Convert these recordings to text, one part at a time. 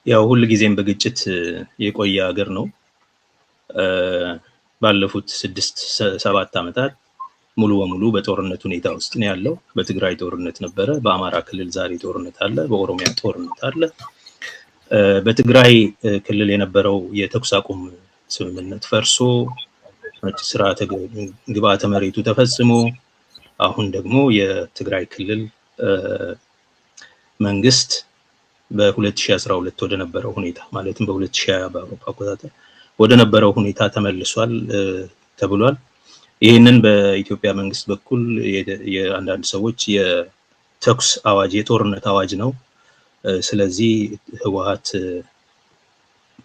ያው ሁሉ ጊዜም በግጭት የቆየ ሀገር ነው። ባለፉት 6-7 ዓመታት ሙሉ በሙሉ በጦርነት ሁኔታ ውስጥ ነው ያለው። በትግራይ ጦርነት ነበረ፣ በአማራ ክልል ዛሬ ጦርነት አለ፣ በኦሮሚያ ጦርነት አለ። በትግራይ ክልል የነበረው የተኩስ አቁም ስምምነት ፈርሶ ስርዓተ ግብዓተ መሬቱ ተፈጽሞ አሁን ደግሞ የትግራይ ክልል መንግስት በ2012 ወደ ነበረው ሁኔታ ማለትም በ2020 በአውሮፓ አቆጣጠር ወደ ነበረው ሁኔታ ተመልሷል ተብሏል። ይህንን በኢትዮጵያ መንግስት በኩል የአንዳንድ ሰዎች የተኩስ አዋጅ የጦርነት አዋጅ ነው፣ ስለዚህ ህወሓት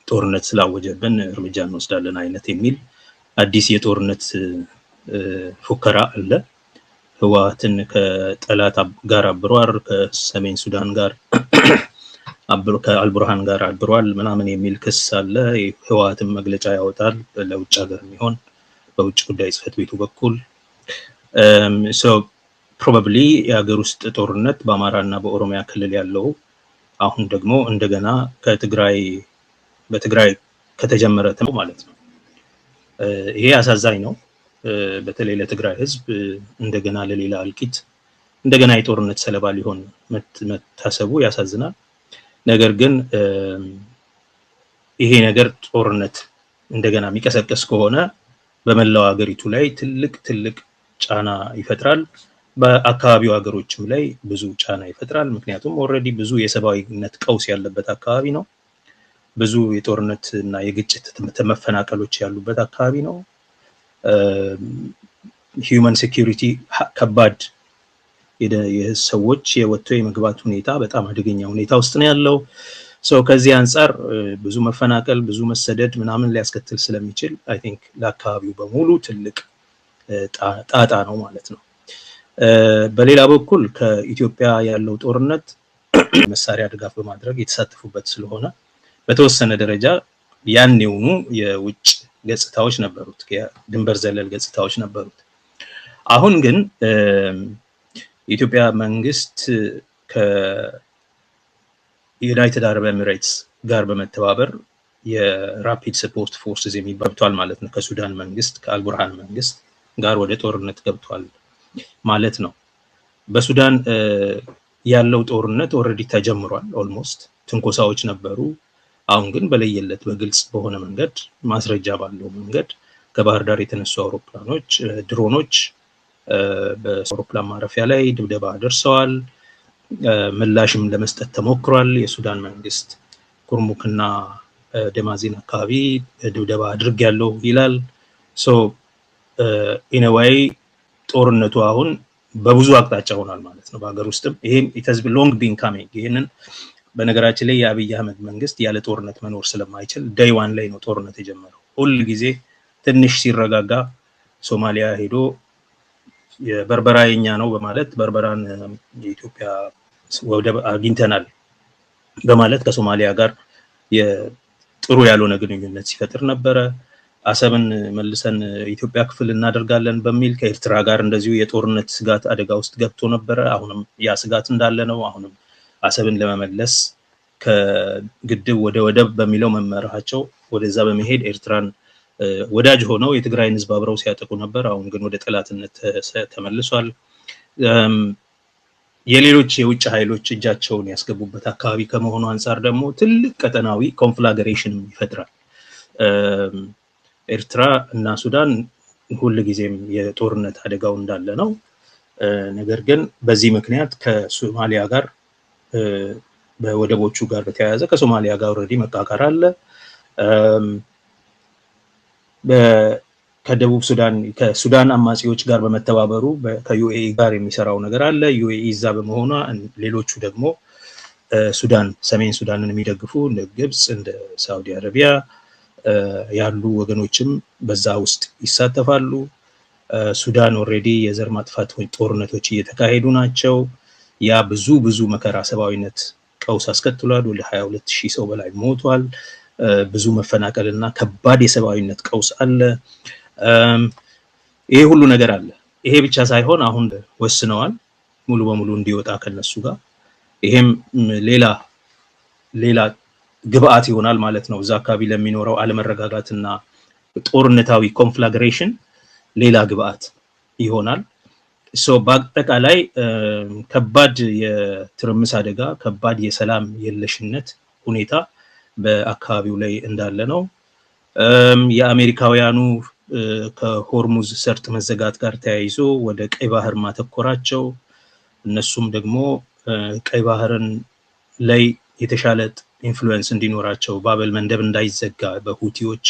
ጦርነት ስላወጀብን እርምጃ እንወስዳለን አይነት የሚል አዲስ የጦርነት ፉከራ አለ። ህወሓትን ከጠላት ጋር አብሯል፣ ከሰሜን ሱዳን ጋር ከአልቡርሃን ጋር አብሯል ምናምን የሚል ክስ አለ። ህወሓትን መግለጫ ያወጣል ለውጭ ሀገር የሚሆን በውጭ ጉዳይ ጽህፈት ቤቱ በኩል so probably የሀገር ውስጥ ጦርነት በአማራና በኦሮሚያ ክልል ያለው አሁን ደግሞ እንደገና በትግራይ ከተጀመረ ማለት ነው። ይሄ አሳዛኝ ነው። በተለይ ለትግራይ ህዝብ እንደገና ለሌላ አልቂት እንደገና የጦርነት ሰለባ ሊሆን መታሰቡ ያሳዝናል። ነገር ግን ይሄ ነገር ጦርነት እንደገና የሚቀሰቀስ ከሆነ በመላው ሀገሪቱ ላይ ትልቅ ጫና ይፈጥራል። በአካባቢው ሀገሮችም ላይ ብዙ ጫና ይፈጥራል። ምክንያቱም ኦልሬዲ ብዙ የሰብአዊነት ቀውስ ያለበት አካባቢ ነው። ብዙ የጦርነት እና የግጭት መፈናቀሎች ያሉበት አካባቢ ነው። ሂዩማን ሴኩሪቲ ከባድ የሰዎች የወጥቶ የመግባት ሁኔታ በጣም አደገኛ ሁኔታ ውስጥ ነው ያለው። ከዚህ አንፃር ብዙ መፈናቀል ብዙ መሰደድ ምናምን ሊያስከትል ስለሚችል አይ ቲንክ ለአካባቢው በሙሉ ትልቅ ጣጣ ነው ማለት ነው። በሌላ በኩል ከኢትዮጵያ ያለው ጦርነት መሳሪያ ድጋፍ በማድረግ የተሳተፉበት ስለሆነ በተወሰነ ደረጃ ያኔውኑ የውጭ ገጽታዎች ነበሩት፣ የድንበር ዘለል ገጽታዎች ነበሩት። አሁን ግን የኢትዮጵያ መንግስት ከዩናይትድ አረብ ኤሚሬትስ ጋር በመተባበር የራፒድ ሰፖርት ፎርስስ የሚባሉት ማለት ነው ከሱዳን መንግስት ከአልቡርሃን መንግስት ጋር ወደ ጦርነት ገብቷል ማለት ነው። በሱዳን ያለው ጦርነት ኦልሬዲ ተጀምሯል። ኦልሞስት ትንኮሳዎች ነበሩ። አሁን ግን በለየለት በግልጽ በሆነ መንገድ ማስረጃ ባለው መንገድ ከባህር ዳር የተነሱ አውሮፕላኖች ድሮኖች በአውሮፕላን ማረፊያ ላይ ድብደባ አድርሰዋል። ምላሽም ለመስጠት ተሞክሯል። የሱዳን መንግስት ኩርሙክና ደማዚን አካባቢ ድብደባ አድርጌያለሁ ይላል። ኢን ኤ ዌይ ጦርነቱ አሁን በብዙ አቅጣጫ ሆኗል ማለት ነው በሀገር ውስጥም። ይሄም it has been long been coming። ይሄንን በነገራችን ላይ የአብይ አህመድ መንግስት ያለ ጦርነት መኖር ስለማይችል ዴይ ዋን ላይ ነው ጦርነት የጀመረው። ሁሉ ጊዜ ትንሽ ሲረጋጋ ሶማሊያ ሄዶ የበርበራ የኛ ነው በማለት በርበራን የኢትዮጵያ ወደብ አግኝተናል በማለት ከሶማሊያ ጋር የጥሩ ያልሆነ ግንኙነት ሲፈጥር ነበረ። አሰብን መልሰን ኢትዮጵያ ክፍል እናደርጋለን በሚል ከኤርትራ ጋር እንደዚሁ የጦርነት ስጋት አደጋ ውስጥ ገብቶ ነበረ። አሁንም ያ ስጋት እንዳለ ነው። አሁንም አሰብን ለመመለስ ከግድብ ወደ ወደብ በሚለው መመራቸው ወደዛ በመሄድ ኤርትራን ወዳጅ ሆነው የትግራይን ህዝብ አብረው ሲያጠቁ ነበር። አሁን ግን ወደ ጠላትነት ተመልሷል። የሌሎች የውጭ ኃይሎች እጃቸውን ያስገቡበት አካባቢ ከመሆኑ አንፃር ደግሞ ትልቅ ቀጠናዊ ኮንፍላግሬሽን ይፈጥራል። ኤርትራ እና ሱዳን ሁሉ ጊዜም የጦርነት አደጋው እንዳለ ነው። ነገር ግን በዚህ ምክንያት ከሶማሊያ ጋር በወደቦቹ ጋር በተያያዘ ከሶማሊያ ጋር ኦልሬዲ መቃቃር አለ። ከደቡብ ሱዳን ከሱዳን አማጺዎች ጋር በመተባበሩ ከዩኤኢ ጋር የሚሰራው ነገር አለ። ዩኤኢ እዛ በመሆኗ ሌሎቹ ደግሞ ሱዳን ሰሜን ሱዳንን የሚደግፉ እንደ ግብጽ እንደ ሳውዲ አረቢያ ያሉ ወገኖችም በዛ ውስጥ ይሳተፋሉ። ሱዳን ኦልሬዲ የዘር ማጥፋት ጦርነቶች እየተካሄዱ ናቸው። ያ ብዙ መከራ ሰብአዊነት ቀውስ አስከትሏል። ወደ 22000 ሰው በላይ ሞቷል። ብዙ መፈናቀልና ከባድ የሰብአዊነት ቀውስ አለ። ይሄ ሁሉ ነገር አለ። ይሄ ብቻ ሳይሆን አሁን ወስነዋል ሙሉ በሙሉ እንዲወጣ ከነሱ ጋር ይሄም ሌላ ግብአት ይሆናል ማለት ነው። እዛ አካባቢ ለሚኖረው አለመረጋጋትና ጦርነታዊ ኮንፍላግሬሽን ሌላ ግብአት ይሆናል። በአጠቃላይ ከባድ የትርምስ አደጋ፣ ከባድ የሰላም የለሽነት ሁኔታ በአካባቢው ላይ እንዳለ ነው። የአሜሪካውያኑ ከሆርሙዝ ሰርጥ መዘጋት ጋር ተያይዞ ወደ ቀይ ባህር ማተኮራቸው፣ እነሱም ደግሞ ቀይ ባህርን ላይ የተሻለ ኢንፍሉዌንስ እንዲኖራቸው ባበል መንደብ እንዳይዘጋ በሁቲዎች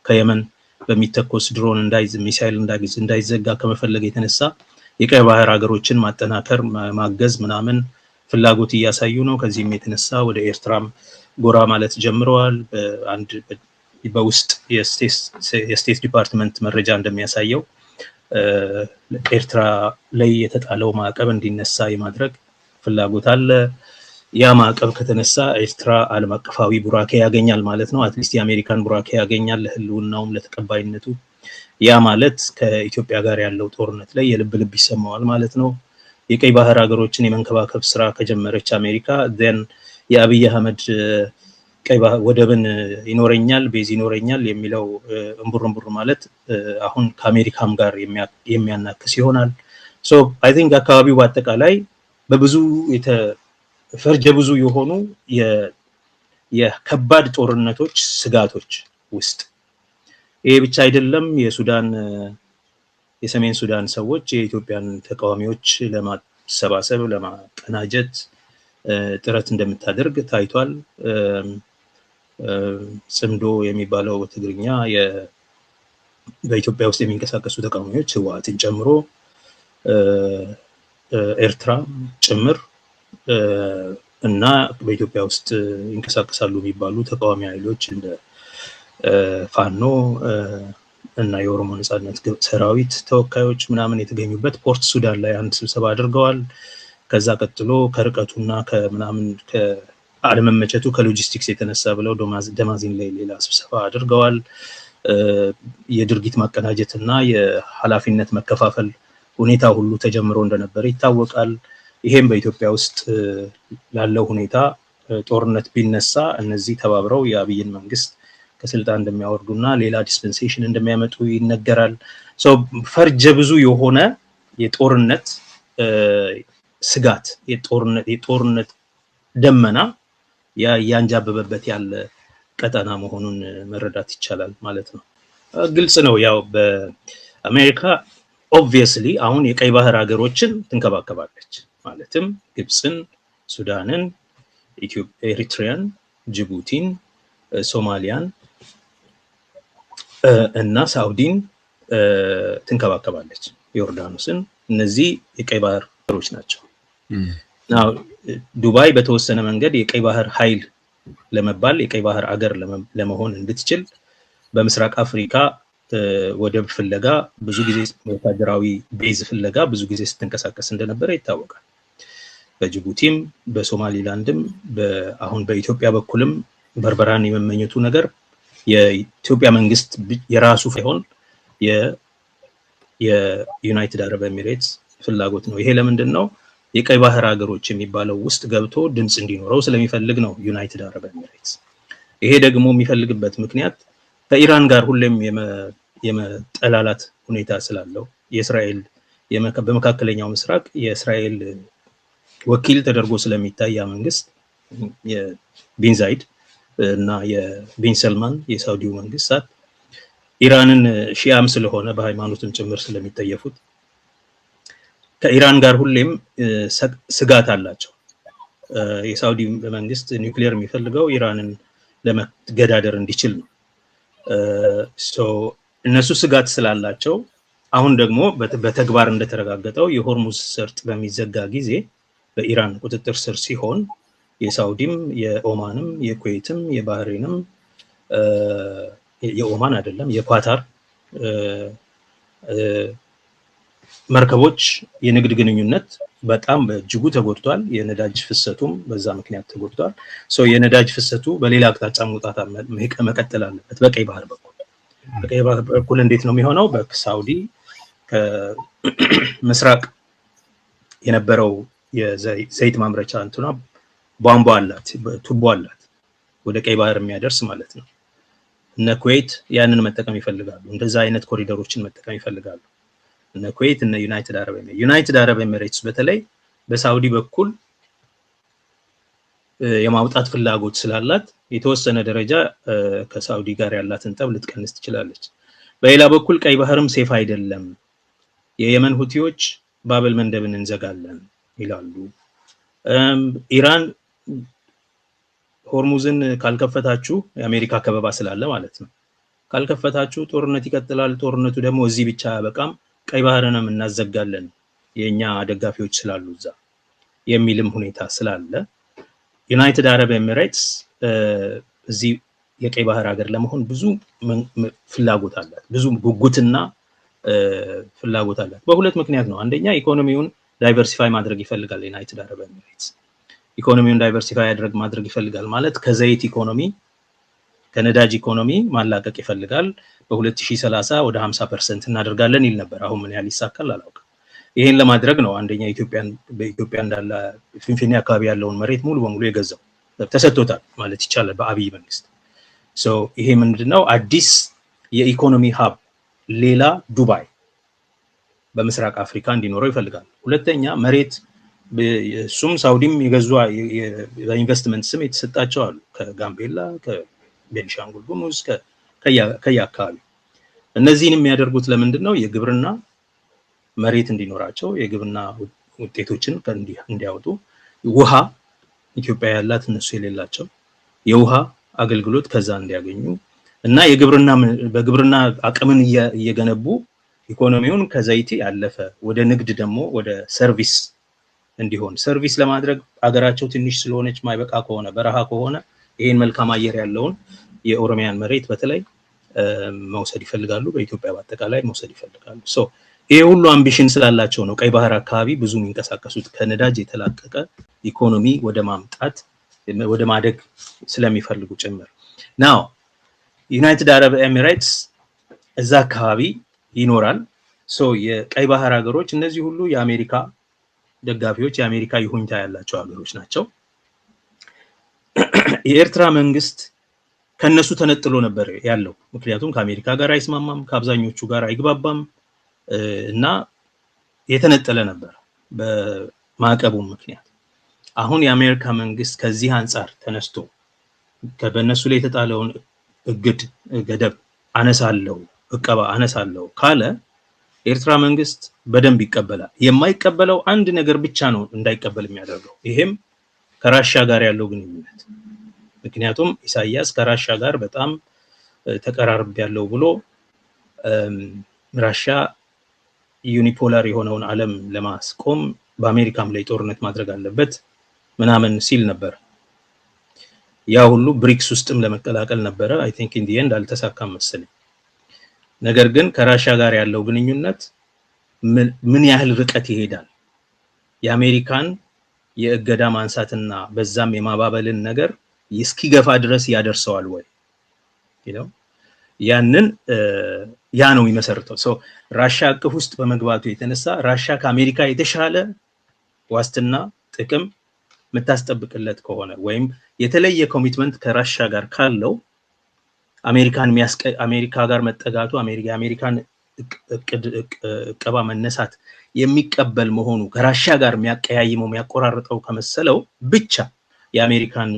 ከየመን በሚተኮስ ድሮን ሚሳይል እንዳይዘጋ ከመፈለግ የተነሳ የቀይ ባህር ሀገሮችን ማጠናከር ማገዝ ምናምን ፍላጎት እያሳዩ ነው። ከዚህም የተነሳ ወደ ኤርትራም ጎራ ማለት ጀምረዋል። በውስጥ የስቴት ዲፓርትመንት መረጃ እንደሚያሳየው ኤርትራ ላይ የተጣለው ማዕቀብ እንዲነሳ የማድረግ ፍላጎት አለ። ያ ማዕቀብ ከተነሳ ኤርትራ ዓለም አቀፋዊ ቡራኬ ያገኛል ማለት ነው። አትሊስት የአሜሪካን ቡራኬ ያገኛል ለህልውናውም ለተቀባይነቱ። ያ ማለት ከኢትዮጵያ ጋር ያለው ጦርነት ላይ የልብ ልብ ይሰማዋል ማለት ነው። የቀይ ባህር ሀገሮችን የመንከባከብ ስራ ከጀመረች አሜሪካ ዘን የአብይ አህመድ ቀይ ባህር ወደብን ይኖረኛል ቤዝ ይኖረኛል የሚለው እንቡር ማለት አሁን ከአሜሪካም ጋር የሚያናክስ ይሆናል። አይ ቲንክ አካባቢው በአጠቃላይ በብዙ ፈርጀ ብዙ የሆኑ የከባድ ጦርነቶች ስጋቶች ውስጥ ይሄ ብቻ አይደለም። የሰሜን ሱዳን ሰዎች የኢትዮጵያን ተቃዋሚዎች ለማሰባሰብ ለማቀናጀት ጥረት እንደምታደርግ ታይቷል። ጽምዶ የሚባለው በትግርኛ በኢትዮጵያ ውስጥ የሚንቀሳቀሱ ተቃዋሚዎች ህወሓትን ጨምሮ ኤርትራ ጭምር እና በኢትዮጵያ ውስጥ ይንቀሳቀሳሉ የሚባሉ ተቃዋሚ ኃይሎች እንደ ፋኖ እና የኦሮሞ ነጻነት ሰራዊት ተወካዮች ምናምን የተገኙበት ፖርት ሱዳን ላይ አንድ ስብሰባ አድርገዋል። ከዛ ቀጥሎ ከርቀቱና ከምናምን ከአለመመቸቱ ከሎጂስቲክስ የተነሳ ብለው ደማዚን ላይ ሌላ ስብሰባ አድርገዋል። የድርጊት ማቀናጀትና የኃላፊነት መከፋፈል ሁኔታ ሁሉ ተጀምሮ እንደነበረ ይታወቃል። ይሄም በኢትዮጵያ ውስጥ ላለው ሁኔታ ጦርነት ቢነሳ እነዚህ ተባብረው የአብይን መንግስት ከስልጣን እንደሚያወርዱና ሌላ ዲስፐንሴሽን እንደሚያመጡ ይነገራል። ፈርጀ ብዙ የሆነ የጦርነት ስጋት የጦርነት ደመና ያንጃበበበት ያለ ቀጠና መሆኑን መረዳት ይቻላል ማለት ነው። ግልጽ ነው። ያው በአሜሪካ ኦብቪየስሊ አሁን የቀይ ባህር ሀገሮችን ትንከባከባለች። ማለትም ግብፅን፣ ሱዳንን፣ ኤሪትሪያን፣ ጅቡቲን፣ ሶማሊያን እና ሳውዲን ትንከባከባለች፣ ዮርዳኖስን። እነዚህ የቀይ ባህር ሀገሮች ናቸው። ዱባይ በተወሰነ መንገድ የቀይ ባህር ኃይል ለመባል የቀይ ባህር አገር ለመሆን እንድትችል በምስራቅ አፍሪካ ወደብ ፍለጋ ብዙ ጊዜ ወታደራዊ ቤዝ ፍለጋ ብዙ ጊዜ ስትንቀሳቀስ እንደነበረ ይታወቃል። በጅቡቲም በሶማሊላንድም አሁን በኢትዮጵያ በኩልም በርበራን የመመኘቱ ነገር የኢትዮጵያ መንግስት የራሱ ሳይሆን የዩናይትድ አረብ ኤሚሬትስ ፍላጎት ነው። ይሄ ለምንድን ነው? የቀይ ባህር ሀገሮች የሚባለው ውስጥ ገብቶ ድምጽ እንዲኖረው ስለሚፈልግ ነው ዩናይትድ አረብ ኤሚሬትስ። ይሄ ደግሞ የሚፈልግበት ምክንያት ከኢራን ጋር ሁሌም የመጠላላት ሁኔታ ስላለው የእስራኤል በመካከለኛው ምስራቅ የእስራኤል ወኪል ተደርጎ ስለሚታይ ያ መንግስት የቢን ዛይድ እና የቢን ሰልማን የሳውዲው መንግስታት ኢራንን ሺያም ስለሆነ በሃይማኖትም ጭምር ስለሚጠየፉት ከኢራን ጋር ሁሌም ስጋት አላቸው። የሳውዲ መንግስት ኒውክሊየር የሚፈልገው ኢራንን ለመገዳደር እንዲችል ነው። እነሱ ስጋት ስላላቸው አሁን ደግሞ በተግባር እንደተረጋገጠው የሆርሙዝ ሰርጥ በሚዘጋ ጊዜ በኢራን ቁጥጥር ስር ሲሆን የሳውዲም የኦማንም የኩዌትም የባህሬንም የኦማን አይደለም የኳታር መርከቦች የንግድ ግንኙነት በጣም በእጅጉ ተጎድቷል። የነዳጅ ፍሰቱም በዛ ምክንያት ተጎድቷል። የነዳጅ ፍሰቱ በሌላ አቅጣጫ መውጣት መቀጠል አለበት። በቀይ ባህር በኩል እንዴት ነው የሚሆነው? በሳውዲ ከምስራቅ የነበረው የዘይት ማምረቻ እንትኗ ቧንቧ አላት ቱቦ አላት ወደ ቀይ ባህር የሚያደርስ ማለት ነው እነ ኩዌት ያንን መጠቀም ይፈልጋሉ እንደዛ አይነት ኮሪደሮችን መጠቀም ይፈልጋሉ እነ ኩዌት እነ ዩናይትድ አረብ ኤሚሬትስ በተለይ በሳውዲ በኩል የማውጣት ፍላጎት ስላላት የተወሰነ ደረጃ ከሳውዲ ጋር ያላትን ጠብ ልትቀንስ ትችላለች በሌላ በኩል ቀይ ባህርም ሴፍ አይደለም የየመን ሁቲዎች ባብል መንደብን እንዘጋለን ይላሉ ኢራን ሆርሙዝን ካልከፈታችሁ የአሜሪካ ከበባ ስላለ ማለት ነው ካልከፈታችሁ ጦርነት ይቀጥላል ጦርነቱ ደግሞ እዚህ ብቻ በቃም ቀይ ባህርንም እናዘጋለን የኛ ደጋፊዎች ስላሉ እዛ የሚልም ሁኔታ ስላለ ዩናይትድ አረብ ኤሚሬትስ እዚህ የቀይ ባህር ሀገር ለመሆን ብዙ ፍላጎት አላት ብዙ ጉጉትና ፍላጎት አላት በሁለት ምክንያት ነው አንደኛ ኢኮኖሚውን ዳይቨርሲፋይ ማድረግ ይፈልጋል ዩናይትድ አረብ ኤሚሬትስ ኢኮኖሚውን ዳይቨርሲፋይ ማድረግ ይፈልጋል ማለት ከዘይት ኢኮኖሚ ከነዳጅ ኢኮኖሚ ማላቀቅ ይፈልጋል በ2030 ወደ 50% እናደርጋለን ይል ነበር አሁን ምን ያህል ይሳካል አላውቅም ይሄን ለማድረግ ነው አንደኛ በኢትዮጵያ እንዳለ ፊንፊኔ አካባቢ ያለውን መሬት ሙሉ በሙሉ የገዛው ተሰጥቶታል ማለት ይቻላል በአብይ መንግስት ሶ ይሄ ምንድነው አዲስ የኢኮኖሚ ሃብ ሌላ ዱባይ በምስራቅ አፍሪካ እንዲኖረው ይፈልጋል ሁለተኛ መሬት ሱም ሳውዲም የገዙ በኢንቨስትመንት ስም የተሰጣቸው አሉ ከጋምቤላ ከቤንሻንጉል ጉሙዝ ከያካባቢ እነዚህን የሚያደርጉት ለምንድነው የግብርና መሬት እንዲኖራቸው የግብርና ውጤቶችን እንዲያወጡ ውሃ ኢትዮጵያ ያላት እነሱ የሌላቸው የውሃ አገልግሎት ከዛ እንዲያገኙ እና በግብርና አቅምን እየገነቡ ኢኮኖሚውን ከዘይቲ ያለፈ ወደ ንግድ ደግሞ ወደ ሰርቪስ እንዲሆን ሰርቪስ ለማድረግ አገራቸው ትንሽ ስለሆነች ማይበቃ ከሆነ በረሃ ከሆነ ይሄን መልካም አየር ያለውን የኦሮሚያን መሬት በተለይ መውሰድ ይፈልጋሉ በኢትዮጵያ በአጠቃላይ መውሰድ ይፈልጋሉ ሶ ይሄ ሁሉ አምቢሽን ስላላቸው ነው ቀይ ባህር አካባቢ ብዙ የሚንቀሳቀሱት ከነዳጅ የተላቀቀ ኢኮኖሚ ወደ ማምጣት ወደ ማደግ ስለሚፈልጉ ጭምር ናው ዩናይትድ አረብ ኤሚሬትስ እዛ አካባቢ ይኖራል ሶ የቀይ ባህር ሀገሮች እነዚህ ሁሉ የአሜሪካ ደጋፊዎች የአሜሪካ ይሁንታ ያላቸው ሀገሮች ናቸው የኤርትራ መንግስት ከነሱ ተነጥሎ ነበር ያለው ምክንያቱም ከአሜሪካ ጋር አይስማማም ከአብዛኞቹ ጋር አይግባባም እና የተነጠለ ነበር በማዕቀቡ ምክንያት አሁን የአሜሪካ መንግስት ከዚህ አንፃር ተነስቶ በእነሱ ላይ የተጣለውን እግድ ገደብ አነሳለው ካለ ኤርትራ መንግስት በደንብ ይቀበላል የማይቀበለው አንድ ነገር ብቻ ነው እንዳይቀበል የሚያደርገው ይሄም ከራሻ ጋር ያለው ግንኙነት ምክንያቱም ኢሳያስ ከራሻ ጋር በጣም ተቀራርብ ያለው ብሎ ራሻ ዩኒፖላር የሆነውን ዓለም ለማስቆም በአሜሪካም ላይ ጦርነት ማድረግ አለበት ምናምን ሲል ነበር ያ ሁሉ ብሪክስ ውስጥም ለመቀላቀል ነበር አይ ቲንክ ኢን ዲ ኤንድ አልተሳካም መሰለኝ ነገር ግን ከራሻ ጋር ያለው ግንኙነት ምን ያህል ርቀት ይሄዳል የአሜሪካን የእገዳ ማንሳትና በዛም የማባበልን ነገር እስኪገፋ ድረስ ያደርሰዋል ወይ ያንን ያ ነው የሚመሰርተው ሶ ራሻ አቅፍ ውስጥ በመግባቱ የተነሳ ራሻ ከአሜሪካ የተሻለ ዋስትና ጥቅም መታስጠብቅለት ከሆነ ወይም የተለየ ኮሚትመንት ከራሻ ጋር ካለው አሜሪካ ጋር መጠጋቱ አሜሪካን እቀባ መነሳት የሚቀበል መሆኑ ከራሻ ጋር የሚያቀያይመው የሚያቆራርጠው ከመሰለው ብቻ የአሜሪካን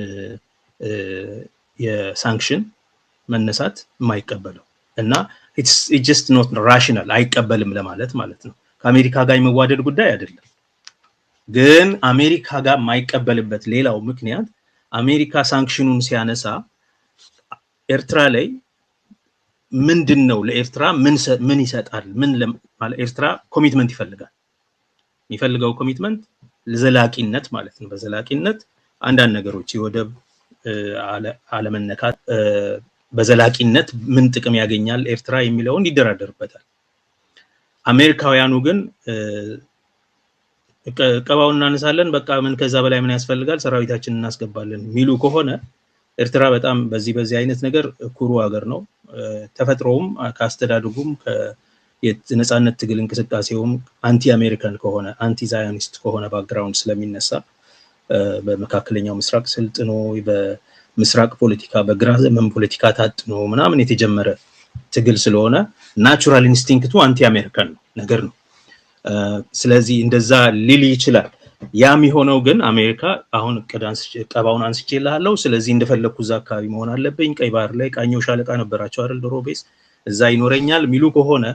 የሳንክሽን መነሳት የማይቀበለው እና it's just not rational አይቀበልም ለማለት ማለት ነው ከአሜሪካ ጋር የመዋደድ ጉዳይ አይደለም ግን አሜሪካ ጋር የማይቀበልበት ሌላው ምክንያት አሜሪካ ሳንክሽኑን ሲያነሳ ኤርትራ ላይ ምንድነው ለኤርትራ ምን ይሰጣል ማለት ኤርትራ ኮሚትመንት ይፈልጋል የሚፈልገው ኮሚትመንት ለዘላቂነት ማለት ነው በዘላቂነት አንዳንድ ነገሮች የወደብ አለመነካት በዘላቂነት ምን ጥቅም ያገኛል ኤርትራ የሚለውን ይደራደርበታል አሜሪካውያኑ ግን ቀባውን እናነሳለን በቃ ምን ከዛ በላይ ምን ያስፈልጋል ሰራዊታችንን እናስገባለን ሚሉ ከሆነ ኤርትራ በጣም በዚህ አይነት ነገር ኩሩ ሀገር ነው ተፈጥሮም ካስተዳድጉም የነጻነት ትግል እንቅስቃሴውም አንቲ አሜሪካን ከሆነ አንቲ ዛዮኒስት ከሆነ ባክግራውንድ ስለሚነሳ በመካከለኛው ምስራቅ ስልጥኖ በምስራቅ ፖለቲካ በግራ ዘመም ፖለቲካ ታጥኖ ምናምን የተጀመረ ትግል ስለሆነ ናቹራል ኢንስቲንክቱ አንቲ አሜሪካን ነገር ነው። ስለዚህ እንደዛ ሊል ይችላል። ያም የሆነው ግን አሜሪካ አሁን ቀባውን አንስቼልሃለሁ፣ ስለዚህ እንደፈለኩ እዛ አካባቢ መሆን አለብኝ፣ ቀይ ባህር ላይ ቃኘው ሻለቃ ነበራቸው አይደል ድሮ ቤስ እዛ ይኖረኛል ሚሉ ከሆነ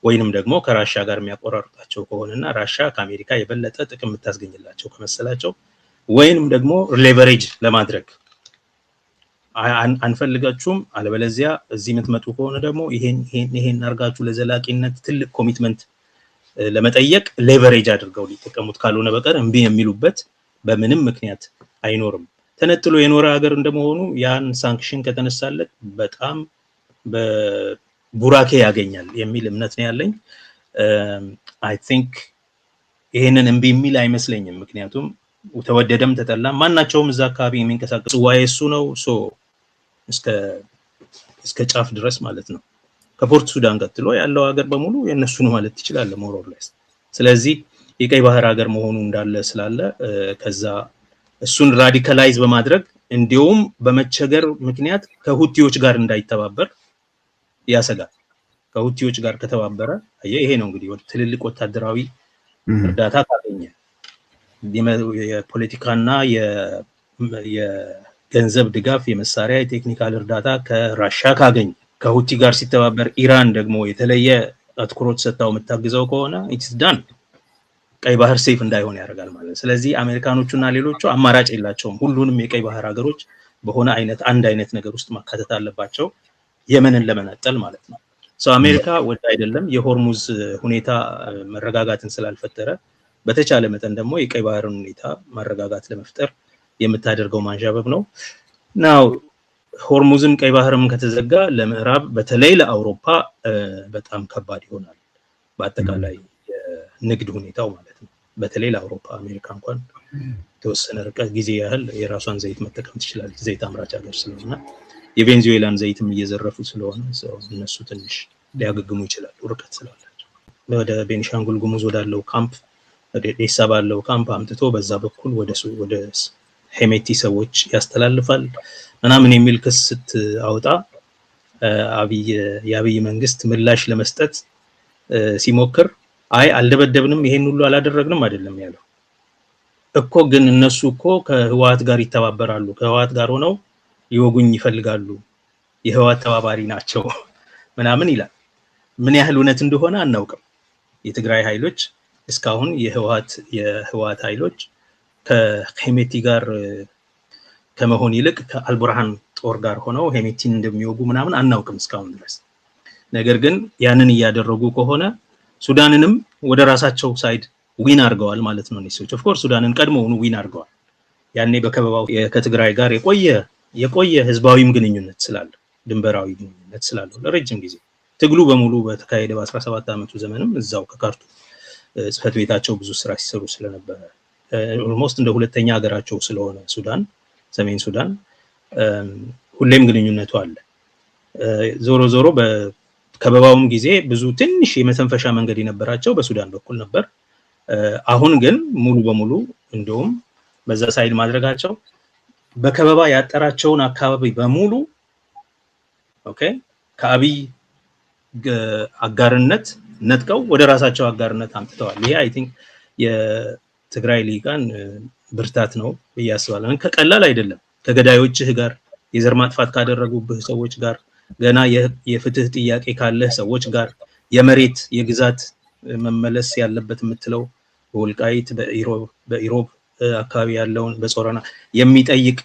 ወይንም ደግሞ ከራሻ ጋር የሚያቆራርጣቸው ከሆነና ራሻ ከአሜሪካ የበለጠ ጥቅም የምታስገኝላቸው ከመሰላቸው ወይንም ደግሞ ሌቨሬጅ ለማድረግ አንፈልጋችሁም አለበለዚያ እዚህ የምትመጡ ከሆነ ደግሞ ይሄን አርጋችሁ ለዘላቂነት ትልቅ ኮሚትመንት ለመጠየቅ ሌቨሬጅ አድርገው ሊጠቀሙት ካልሆነ በቀር እምቢ የሚሉበት በምንም ምክንያት አይኖርም። ተነጥሎ የኖረ ሀገር እንደመሆኑ ያን ሳንክሽን ከተነሳለት በጣም በቡራኬ ያገኛል የሚል እምነት ነው ያለኝ። አይ ቲንክ ይሄንን እምቢ የሚል አይመስለኝም። ምክንያቱም ተወደደም ተጠላም ማናቸውም እዛ አካባቢ የሚንቀሳቀሱ ዋይሱ ነው ሶ እስከ ጫፍ ድረስ ማለት ነው። ከፖርት ሱዳን ቀጥሎ ያለው ሀገር በሙሉ የነሱ ነው ማለት ይችላል ሞር ኦር ሌስ። ስለዚህ የቀይ ባህር ሀገር መሆኑ እንዳለ ስላለ ከዛ እሱን ራዲካላይዝ በማድረግ እንዲሁም በመቸገር ምክንያት ከሁቲዎች ጋር እንዳይተባበር ያሰጋል። ከሁቲዎች ጋር ከተባበረ ይሄ ነው እንግዲህ ትልልቅ ወታደራዊ እርዳታ ካገኘ የፖለቲካና የገንዘብ ድጋፍ የመሳሪያ የቴክኒካል እርዳታ ከራሻ ካገኘ ከሁቲ ጋር ሲተባበር ኢራን ደግሞ የተለየ አትኩሮት ሰጣው የምታግዘው ከሆነ ኢትስ ዳን ቀይ ባህር ሴፍ እንዳይሆን ያደርጋል ማለት። ስለዚህ አሜሪካኖቹና ሌሎቹ አማራጭ የላቸውም። ሁሉንም የቀይ ባህር ሀገሮች በሆነ አንድ አይነት ነገር ውስጥ ማካተት አለባቸው የመንን ለመነጠል ማለት ነው። አሜሪካ ወደ አይደለም የሆርሙዝ ሁኔታ መረጋጋትን ስላልፈጠረ በተቻለ መጠን ደግሞ የቀይ ባህርን ሁኔታ ማረጋጋት ለመፍጠር የምታደርገው ማንዣበብ ነው። ናው ሆርሙዝም ቀይ ባህርም ከተዘጋ ለምዕራብ በተለይ ለአውሮፓ በጣም ከባድ ይሆናል በአጠቃላይ የንግድ ሁኔታው ማለት ነው። በተለይ ለአውሮፓ አሜሪካ እንኳን ተወሰነ ርቀት ጊዜ ያህል የራሷን ዘይት መጠቀም ትችላለች፣ ዘይት አምራች ሀገር ስለሆነ የቬንዙዌላን ዘይትም እየዘረፉ ስለሆነ እነሱ ትንሽ ሊያገግሙ ይችላሉ ርቀት ስላላቸው። ወደ ቤኒሻንጉል ጉሙዝ ወዳለው ካምፕ ዴሳ ባለው ካምፕ አምጥቶ በዛ በኩል ወደ ሄሜቲ ሰዎች ያስተላልፋል ምናምን የሚል ክስ ስትአወጣ የአብይ መንግስት ምላሽ ለመስጠት ሲሞክር አይ አልደበደብንም ይሄን ሁሉ አላደረግንም አይደለም ያለው እኮ ግን እነሱ እኮ ከህወሓት ጋር ይተባበራሉ፣ ከህወሓት ጋር ሆነው ይወጉኝ ይፈልጋሉ፣ የህወሓት ተባባሪ ናቸው ምናምን ይላል። ምን ያህል እውነት እንደሆነ አናውቅም። የትግራይ ኃይሎች እስካሁን የህወሓት ኃይሎች ከሄሜቲ ጋር ከመሆን ይልቅ ከአልቡርሃን ጦር ጋር ሆነው ሄሜቲን እንደሚወጉ ምናምን አናውቅም እስካሁን ድረስ። ነገር ግን ያንን እያደረጉ ከሆነ ሱዳንንም ወደ ራሳቸው ሳይድ ዊን አድርገዋል ማለት ነው። እነሱ ኦፍ ኮርስ ሱዳንን ቀድሞውኑ ዊን አድርገዋል። ያኔ በከበባው ከትግራይ ጋር የቆየ ህዝባዊም ግንኙነት ስላለ ድንበራዊ ግንኙነት ስላለ ለረጅም ጊዜ ትግሉ በሙሉ በተካሄደ በ17 ዓመቱ ዘመንም እዛው ከካርቱ ጽህፈት ቤታቸው ብዙ ስራ ሲሰሩ ስለነበረ ኦልሞስት እንደ ሁለተኛ ሀገራቸው ስለሆነ ሱዳን ሰሜን ሱዳን ሁሌም ግንኙነቱ አለ። ዞሮ በከበባውም ጊዜ ብዙ ትንሽ የመተንፈሻ መንገድ የነበራቸው በሱዳን በኩል ነበር። አሁን ግን ሙሉ በሙሉ እንደውም በዛ ሳይድ ማድረጋቸው በከበባ ያጠራቸውን አካባቢ በሙሉ ኦኬ ከአብይ አጋርነት ነጥቀው ወደ ራሳቸው አጋርነት አምጥተዋል። ይሄ አይ ቲንክ የትግራይ ሊቃን ብርታት ነው በያስባለን። ከቀላል አይደለም። ከገዳዮችህ ጋር የዘር ማጥፋት ካደረጉብህ ሰዎች ጋር ገና የፍትህ ጥያቄ ካለህ ሰዎች ጋር የመሬት የግዛት መመለስ ያለበት የምትለው በወልቃይት በኢሮብ አካባቢ ያለውን በጾረና የሚጠይቅ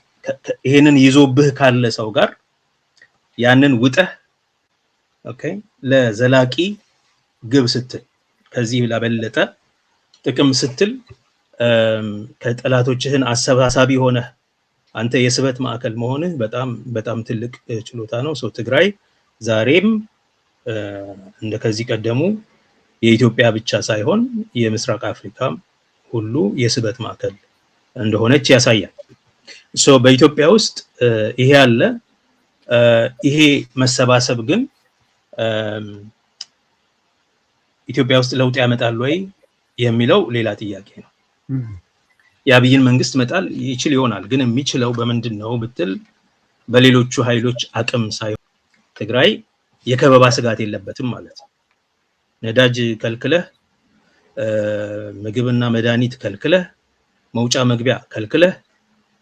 ይሄንን ይዞብህ ካለ ሰው ጋር ያንን ውጠህ ኦኬ ለዘላቂ ግብ ስትል ከዚህ ለበለጠ ጥቅም ስትል ከጠላቶችህን አሰባሳቢ ሆነ አንተ የስበት ማዕከል መሆንህ በጣም ትልቅ ችሎታ ነው። ትግራይ ዛሬም እንደከዚህ ቀደሙ የኢትዮጵያ ብቻ ሳይሆን የምስራቅ አፍሪካ ሁሉ የስበት ማዕከል እንደሆነች ያሳያል። በኢትዮጵያ ውስጥ ይሄ አለ። ይሄ መሰባሰብ ግን ኢትዮጵያ ውስጥ ለውጥ ያመጣል ወይ የሚለው ሌላ ጥያቄ ነው። የአብይን መንግስት መጣል ይችል ይሆናል። ግን የሚችለው በምንድነው ብትል በሌሎቹ ኃይሎች አቅም ሳይሆን ትግራይ የከበባ ስጋት የለበትም ማለት ነው። ነዳጅ ከልክለህ ምግብና መድኃኒት ከልክለህ መውጫ መግቢያ ከልክለህ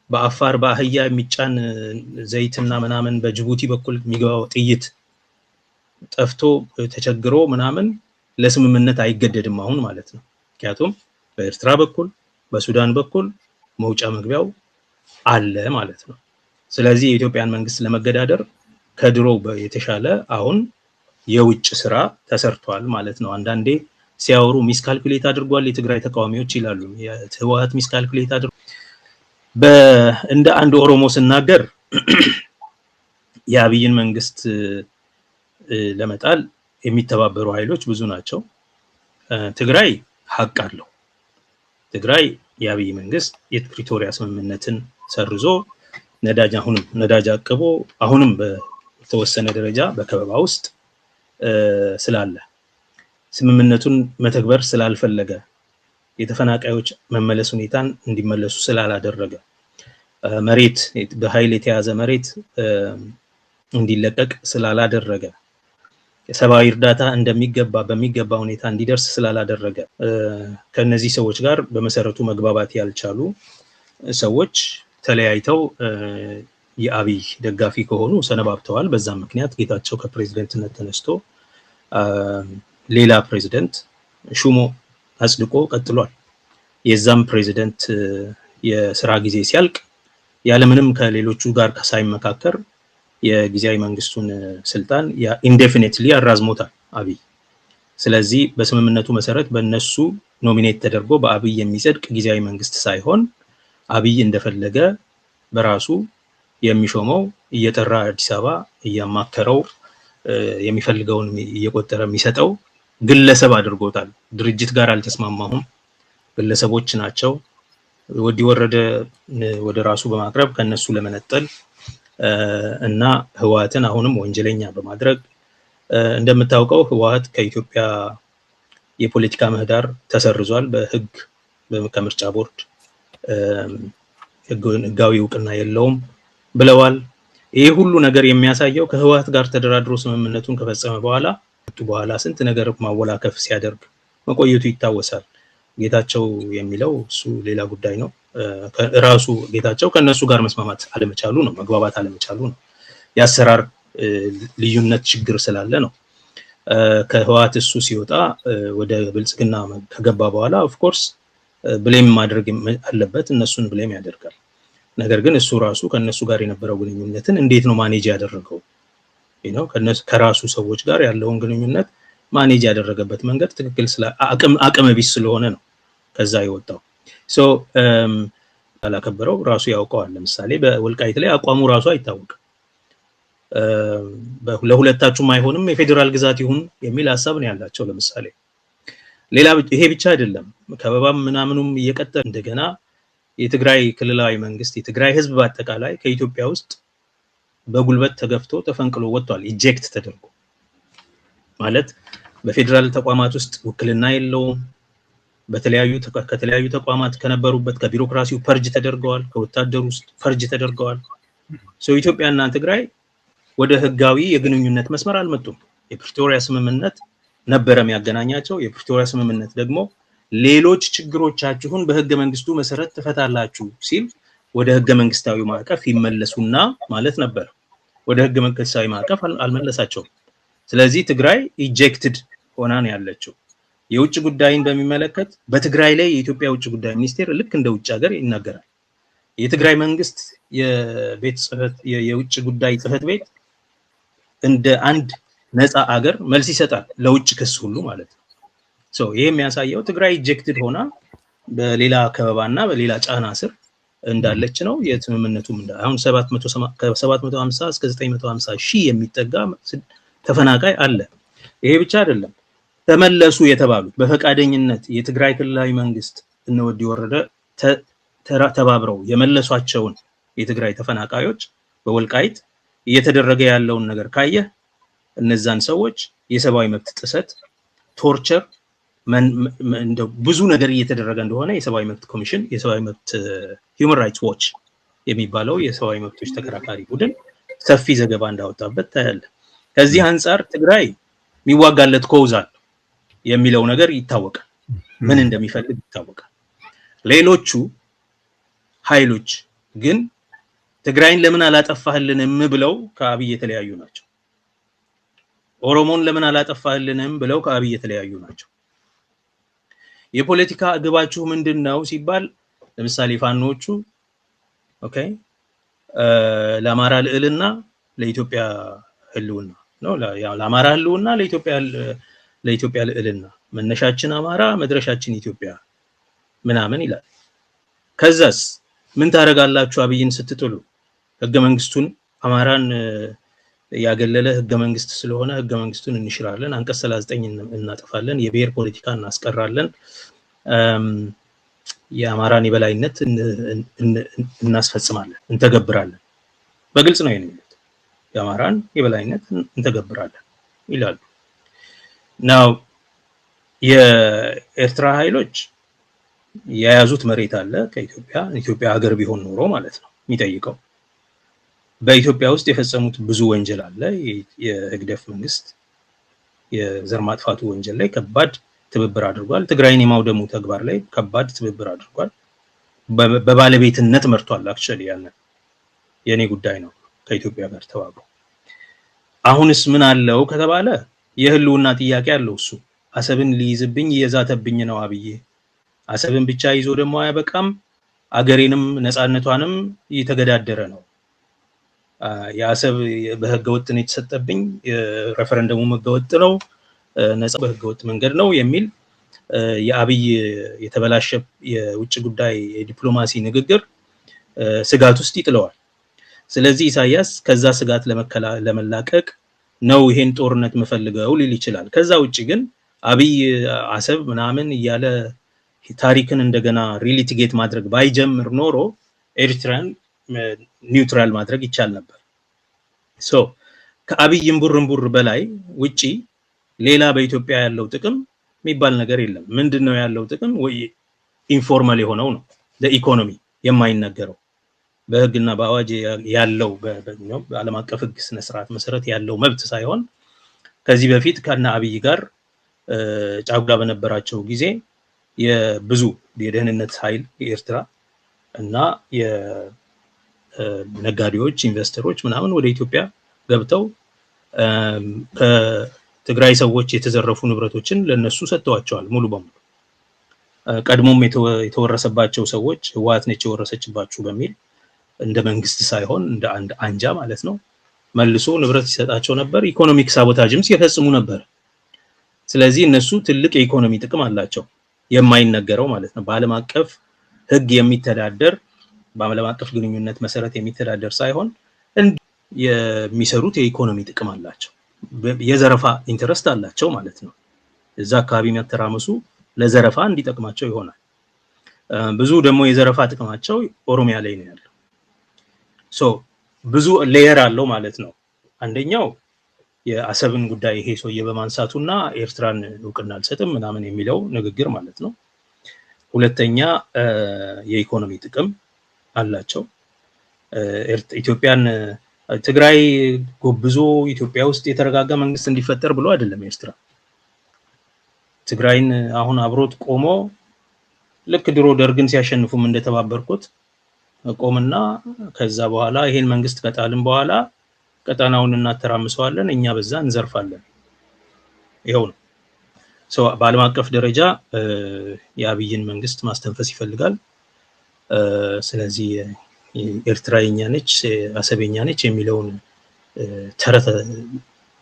በአፋር በአህያ የሚጫን ዘይትና ምናምን በጅቡቲ በኩል የሚገባው ጥይት ጠፍቶ ተቸግሮ ምናምን ለስምምነት አይገደድም አሁን ማለት ነው። ምክንያቱም በኤርትራ በኩል በሱዳን በኩል መውጫ መግቢያው አለ ማለት ነው። ስለዚህ የኢትዮጵያን መንግስት ለመገዳደር ከድሮ የተሻለ አሁን የውጭ ስራ ተሰርቷል ማለት ነው። አንዳንዴ ሲያወሩ ሚስካልኩሌት አድርጓል የትግራይ ተቃዋሚዎች ይላሉ። የህወሓት ሚስካልኩሌት አድርጓል። እንደ አንድ ኦሮሞ ስናገር የአብይን መንግስት ለመጣል የሚተባበሩ ኃይሎች ብዙ ናቸው። ትግራይ ሀቅ አለው። ትግራይ የአብይ መንግስት የፕሪቶሪያ ስምምነትን ሰርዞ ነዳጅ አቅቦ አሁንም በተወሰነ ደረጃ በከበባ ውስጥ ስላለ ስምምነቱን መተግበር ስላልፈለገ የተፈናቃዮች መመለስ ሁኔታን እንዲመለሱ ስላላደረገ መሬት በኃይል የተያዘ መሬት እንዲለቀቅ ስላላደረገ የሰብአዊ እርዳታ በሚገባ ሁኔታ እንዲደርስ ስላላደረገ ከነዚህ ሰዎች ጋር በመሰረቱ መግባባት ያልቻሉ ሰዎች ተለያይተው የአብይ ደጋፊ ከሆኑ ሰነባብተዋል። በዛም ምክንያት ጌታቸው ከፕሬዝዳንትነት ተነስቶ ሌላ ፕሬዝዳንት ሹሞ አጽድቆ ቀጥሏል። የዛም ፕሬዝዳንት የስራ ጊዜ ሲያልቅ ያለምንም ከሌሎቹ ጋር ሳይመካከር የጊዜያዊ መንግስቱን ስልጣን ኢንዴፊኒትሊ አራዝሞታል አብይ። ስለዚህ በስምምነቱ መሰረት በእነሱ ኖሚኔት ተደርጎ በአብይ የሚጸድቅ ጊዜያዊ መንግስት ሳይሆን አብይ እንደፈለገ በራሱ የሚሾመው እየጠራ አዲስ አበባ እያማከረው የሚፈልገውን እየቆጠረ የሚሰጠው ግለሰብ አድርጎታል። ድርጅት ጋር አልተስማማሁም፣ ግለሰቦች ናቸው። ወረደ ወደ ራሱ በማቅረብ ከነሱ ለመነጠል እና ህወሓትን አሁንም ወንጀለኛ በማድረግ እንደምታውቀው ህወሓት ከኢትዮጵያ የፖለቲካ ምህዳር ተሰርዟል በህግ ከምርጫ ቦርድ ህጋዊ እውቅና የለውም ብለዋል። ይሄ ሁሉ ነገር የሚያሳየው ከህወሓት ጋር ተደራድሮ ስምምነቱን ከፈጸመ በኋላ ስንት ነገር ማወላከፍ ሲያደርግ መቆየቱ ይታወሳል። ጌታቸው የሚለው እሱ ሌላ ጉዳይ ነው። ራሱ ጌታቸው ከነሱ ጋር መስማማት አለመቻሉ ነው፣ መግባባት አለመቻሉ ነው። የአሰራር ልዩነት ችግር ስላለ ነው። ከህወሓት እሱ ሲወጣ ወደ ብልጽግና ከገባ በኋላ ኦፍ ኮርስ ብሌም ማድረግ አለበት፣ እነሱን ብሌም ያደርጋል። ነገር ግን እሱ ራሱ ከነሱ ጋር የነበረው ግንኙነትን እንዴት ነው ማኔጅ ያደረገው? ከራሱ ሰዎች ጋር ያለውን ግንኙነት ማኔጅ ያደረገበት መንገድ ትክክል አቅም ቢስ ስለሆነ ነው ከዛ የወጣው። አላከበረው ራሱ ያውቀዋል። ለምሳሌ በወልቃይት ላይ አቋሙ ራሱ አይታወቅም። ለሁለታችሁም አይሆንም የፌዴራል ግዛት ይሁን የሚል ሐሳብ ነው ያላቸው። ለምሳሌ ይሄ ብቻ አይደለም፣ ከበባም ምናምኑም እየቀጠለ እንደገና የትግራይ ክልላዊ መንግስት የትግራይ ህዝብ በአጠቃላይ ከኢትዮጵያ ውስጥ በጉልበት ተገፍቶ ተፈንቅሎ ወጥቷል። ኢጀክት ተደርጎ ማለት በፌዴራል ተቋማት ውስጥ ውክልና የለውም። ከተለያዩ ተቋማት ከነበሩበት ከቢሮክራሲው ፐርጅ ተደርገዋል፣ ከወታደሩ ውስጥ ፐርጅ ተደርገዋል። ኢትዮጵያና ትግራይ ወደ ህጋዊ የግንኙነት መስመር አልመጡም። የፕሪቶሪያ ስምምነት ነበረ የሚያገናኛቸው። የፕሪቶሪያ ስምምነት ደግሞ ሌሎች ችግሮቻችሁን በህገ መንግስቱ መሰረት ትፈታላችሁ ሲል ወደ ህገ መንግስታዊ ማዕቀፍ ይመለሱና ማለት ነበር። ወደ ህገ መንግስታዊ ማዕቀፍ አልመለሳቸውም። ስለዚህ ትግራይ ኢጀክትድ ሆና ነው ያለችው። የውጭ ጉዳይን በሚመለከት በትግራይ ላይ የኢትዮጵያ ውጭ ጉዳይ ሚኒስቴር ልክ እንደ ውጭ ሀገር ይናገራል። የትግራይ መንግስት የውጭ ጉዳይ ጽህፈት ቤት እንደ አንድ ነፃ አገር መልስ ይሰጣል ለውጭ ክስ ሁሉ ማለት ነው። ይሄ የሚያሳየው ትግራይ ኢጀክትድ ሆና በሌላ ከበባና በሌላ ጫና ስር እንዳለች ነው። የስምምነቱም አሁን 750 እስከ 950 ሺህ የሚጠጋ ተፈናቃይ አለ። ይሄ ብቻ አይደለም። ተመለሱ የተባሉት በፈቃደኝነት የትግራይ ክልላዊ መንግስት እነወዲ ወረደ ተባብረው የመለሷቸውን የትግራይ ተፈናቃዮች በወልቃይት እየተደረገ ያለውን ነገር ካየ እነዛን ሰዎች የሰብአዊ መብት ጥሰት፣ ቶርቸር እንደው ብዙ ነገር እየተደረገ እንደሆነ የሰብአዊ መብት ኮሚሽን የሰብአዊ መብት ሂውማን ራይትስ ዎች የሚባለው የሰብአዊ መብቶች ተከራካሪ ቡድን ሰፊ ዘገባ እንዳወጣበት ታያለ። ከዚህ አንፃር ትግራይ የሚዋጋለት ኮዝ አለ የሚለው ነገር ይታወቃል። ምን እንደሚፈልግ ይታወቃል። ሌሎቹ ኃይሎች ግን ትግራይን ለምን አላጠፋህልንም ብለው ከአብይ የተለያዩ ናቸው። ኦሮሞን ለምን አላጠፋህልንም ብለው ከአብይ የተለያዩ ናቸው። የፖለቲካ ግባችሁ ምንድነው ሲባል ለምሳሌ ፋኖቹ ኦኬ ለአማራ ልዕልና ለኢትዮጵያ ህልውና ነው ለአማራ ህልውና ለኢትዮጵያ ልዕልና መነሻችን አማራ መድረሻችን ኢትዮጵያ ምናምን ይላል። ከዛስ ምን ታረጋላችሁ? አብይን ስትጥሉ ህገ መንግስቱን አማራን ያገለለ ህገ መንግስት ስለሆነ ህገ መንግስቱን እንሽራለን፣ አንቀጽ 39 እናጠፋለን፣ የብሔር ፖለቲካ እናስቀራለን፣ የአማራን የበላይነት እናስፈጽማለን፣ እንተገብራለን። በግልጽ ነው የሚሉት የአማራን የበላይነት እንተገብራለን ይላሉ። ናው የኤርትራ ኃይሎች የያዙት መሬት አለ ከኢትዮጵያ ሀገር ቢሆን ኖሮ ማለት ነው የሚጠይቀው። በኢትዮጵያ ውስጥ የፈጸሙት ብዙ ወንጀል አለ። የህግደፍ መንግስት የዘር ማጥፋቱ ወንጀል ላይ ከባድ ትብብር አድርጓል። ትግራይን የማውደሙ ተግባር ላይ ከባድ ትብብር አድርጓል። በባለቤትነት መርቷል። አክቹአሊ ያንን የኔ ጉዳይ ነው ከኢትዮጵያ ጋር ተባብሮ። አሁንስ ምን አለው ከተባለ የህልውና ጥያቄ አለው። እሱ አሰብን ሊይዝብኝ የዛተብኝ ነው አብይ። አሰብን ብቻ ይዞ ደግሞ አያበቃም፣ አገሬንም ነፃነቷንም እየተገዳደረ ነው። የአሰብ በህገወጥ ነው የተሰጠብኝ፣ ሬፈረንደሙ ህገወጥ ነው፣ ነፃ በህገወጥ መንገድ ነው የሚል የአብይ የተበላሸ የውጭ ጉዳይ የዲፕሎማሲ ንግግር ስጋት ውስጥ ይጥለዋል። ስለዚህ ኢሳያስ ከዛ ስጋት ለመላቀቅ ነው ይሄን ጦርነት መፈልገው ሊል ይችላል። ከዛ ውጪ ግን አብይ አሰብ ምናምን እያለ ታሪክን እንደገና ሪሊቲጌት ማድረግ ባይጀምር ኖሮ ኤርትራን ኒውትራል ማድረግ ይቻል ነበር። ሶ ከአብይ እምቡር በላይ ውጪ ሌላ በኢትዮጵያ ያለው ጥቅም የሚባል ነገር የለም። ምንድነው ያለው ጥቅም? ወይ ኢንፎርማል የሆነው ነው ለኢኮኖሚ የማይነገረው በህግና በአዋጅ ያለው በዓለም አቀፍ ህግ ስነ ስርዓት መሰረት ያለው መብት ሳይሆን ከዚህ በፊት ከና አብይ ጋር ጫጉላ በነበራቸው ጊዜ የብዙ የደህንነት ኃይል የኤርትራ እና የነጋዴዎች ኢንቨስተሮች ምናምን ወደ ኢትዮጵያ ገብተው ከትግራይ ሰዎች የተዘረፉ ንብረቶችን ለነሱ ሰጥተዋቸዋል ሙሉ በሙሉ። ቀድሞም የተወረሰባቸው ሰዎች ህወሓት ነች የወረሰችባችሁ በሚል እንደ መንግስት ሳይሆን እንደ አንድ አንጃ ማለት ነው መልሶ ንብረት ሲሰጣቸው ነበር። ኢኮኖሚክ ሳቦታጅም ሲፈጽሙ ነበር። ስለዚህ እነሱ ትልቅ የኢኮኖሚ ጥቅም አላቸው የማይነገረው ማለት ነው። በዓለም አቀፍ ህግ የሚተዳደር በዓለም አቀፍ ግንኙነት መሰረት የሚተዳደር ሳይሆን የሚሰሩት የኢኮኖሚ ጥቅም አላቸው። የዘረፋ ኢንተረስት አላቸው ማለት ነው። እዛ አካባቢ የሚያተራምሱ ለዘረፋ እንዲጠቅማቸው ይሆናል። ብዙ ደግሞ የዘረፋ ጥቅማቸው ኦሮሚያ ላይ ነው ያለው። ሶ ብዙ ሌየር አለው ማለት ነው። አንደኛው የአሰብን ጉዳይ ይሄ ሰውዬ በማንሳቱና ኤርትራን እውቅና አልሰጥም ምናምን የሚለው ንግግር ማለት ነው። ሁለተኛ የኢኮኖሚ ጥቅም አላቸው። ኢትዮጵያን ትግራይ ጎብዞ ኢትዮጵያ ውስጥ የተረጋጋ መንግስት እንዲፈጠር ብሎ አይደለም ኤርትራ ትግራይን አሁን አብሮት ቆሞ ልክ ድሮ ደርግን ሲያሸንፉም እንደተባበርኩት ቆምና ከዛ በኋላ ይሄን መንግስት ከጣልን በኋላ ቀጣናውን እናተራምሰዋለን እኛ በዛ እንዘርፋለን። ይሄው ነው። ሶ በዓለም አቀፍ ደረጃ የአብይን መንግስት ማስተንፈስ ይፈልጋል። ስለዚህ ኤርትራ የኛ ነች አሰበኛ ነች የሚለውን ተረት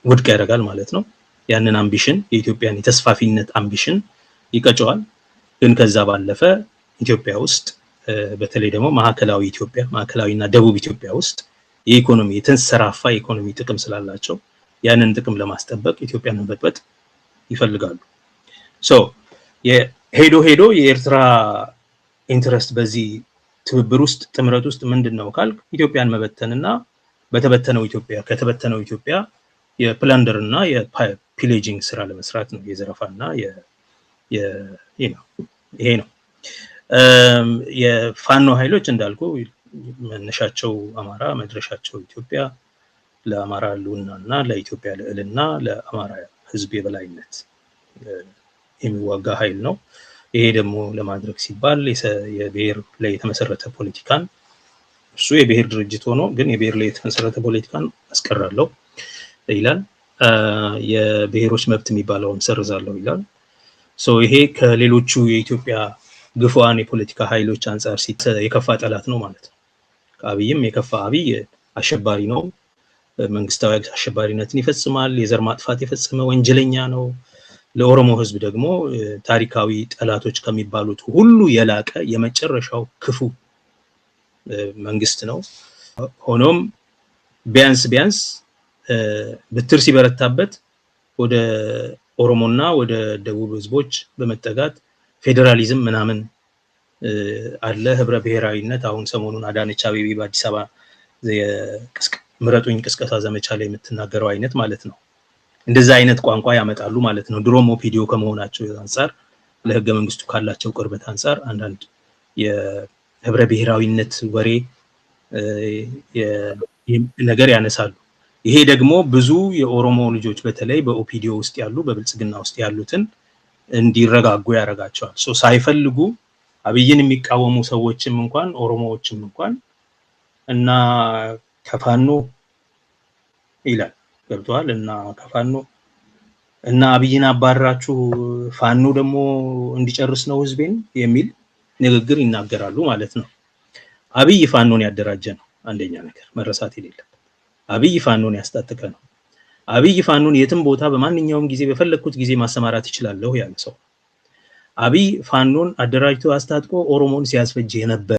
ውድቅ ያደርጋል ማለት ነው። ያንን አምቢሽን የኢትዮጵያን የተስፋፊነት አምቢሽን ይቀጨዋል። ግን ከዛ ባለፈ ኢትዮጵያ ውስጥ በተለይ ደግሞ ማዕከላዊ ኢትዮጵያ ማዕከላዊና ደቡብ ኢትዮጵያ ውስጥ የኢኮኖሚ የተንሰራፋ ኢኮኖሚ ጥቅም ስላላቸው ያንን ጥቅም ለማስጠበቅ ኢትዮጵያን መበጥበጥ ይፈልጋሉ። ሶ ሄዶ የኤርትራ ኢንተረስት በዚህ ትብብር ውስጥ ጥምረት ውስጥ ምንድነው ካልክ ኢትዮጵያን መበተንና በተበተነው ኢትዮጵያ የፕላንደር እና የፒሌጂንግ ስራ ለመስራት ነው። የዘረፋና ይሄ ነው። የፋኖ ኃይሎች እንዳልኩ መነሻቸው አማራ መድረሻቸው ኢትዮጵያ፣ ለአማራ ህልውናና ለኢትዮጵያ ልዕልና ለአማራ ህዝብ የበላይነት የሚዋጋ ኃይል ነው። ይሄ ደግሞ ለማድረግ ሲባል የብሔር ላይ የተመሰረተ ፖለቲካን እሱ የብሔር ድርጅት ሆኖ ግን የብሔር ላይ የተመሰረተ ፖለቲካን አስቀራለሁ ይላል። የብሔሮች መብት የሚባለውን ሰርዛለሁ ይላል። ይሄ ከሌሎቹ የኢትዮጵያ ግፉአን የፖለቲካ ኃይሎች አንፃር የከፋ ጠላት ነው ማለት ነው። ከአብይም የከፋ አብይ አሸባሪ ነው፣ መንግስታዊ አሸባሪነትን ይፈጽማል፣ የዘር ማጥፋት የፈጸመ ወንጀለኛ ነው። ለኦሮሞ ህዝብ ደግሞ ታሪካዊ ጠላቶች ከሚባሉት ሁሉ የላቀ የመጨረሻው ክፉ መንግስት ነው። ሆኖም ቢያንስ ብትር ሲበረታበት ወደ ኦሮሞና ወደ ደቡብ ህዝቦች በመጠጋት ፌዴራሊዝም ምናምን አለ፣ ህብረ ብሔራዊነት። አሁን ሰሞኑን አዳነች አቤቤ በአዲስ አበባ ምረጡኝ ቅስቀሳ ዘመቻ ላይ የምትናገረው አይነት ማለት ነው። እንደዛ አይነት ቋንቋ ያመጣሉ ማለት ነው። ድሮም ኦፒዲዮ ከመሆናቸው አንፃር ለህገ መንግስቱ ካላቸው ቅርበት አንፃር አንዳንድ የህብረ ብሔራዊነት ወሬ ነገር ያነሳሉ። ይሄ ደግሞ ብዙ የኦሮሞ ልጆች በተለይ በኦፒዲዮ ውስጥ ያሉ በብልጽግና ውስጥ ያሉትን እንዲረጋጉ ያደርጋቸዋል። ሳይፈልጉ አብይን የሚቃወሙ ሰዎችም እንኳን ኦሮሞዎችም እንኳን እና ከፋኖ ይላል ገብቷል እና ከፋኖ እና አብይን አባራችሁ ፋኖ ደግሞ እንዲጨርስ ነው ህዝቤን የሚል ንግግር ይናገራሉ ማለት ነው። አብይ ፋኖን ያደራጀ ነው። አንደኛ ነገር መረሳት የሌለበት አብይ ፋኖን ያስታጠቀ ነው። አብይ ፋኖን የትም ቦታ በማንኛውም ጊዜ በፈለኩት ጊዜ ማሰማራት ይችላል ያለ ሰው። አብይ ፋኖን አደራጅቶ አስታጥቆ ኦሮሞን ሲያስፈጅ የነበር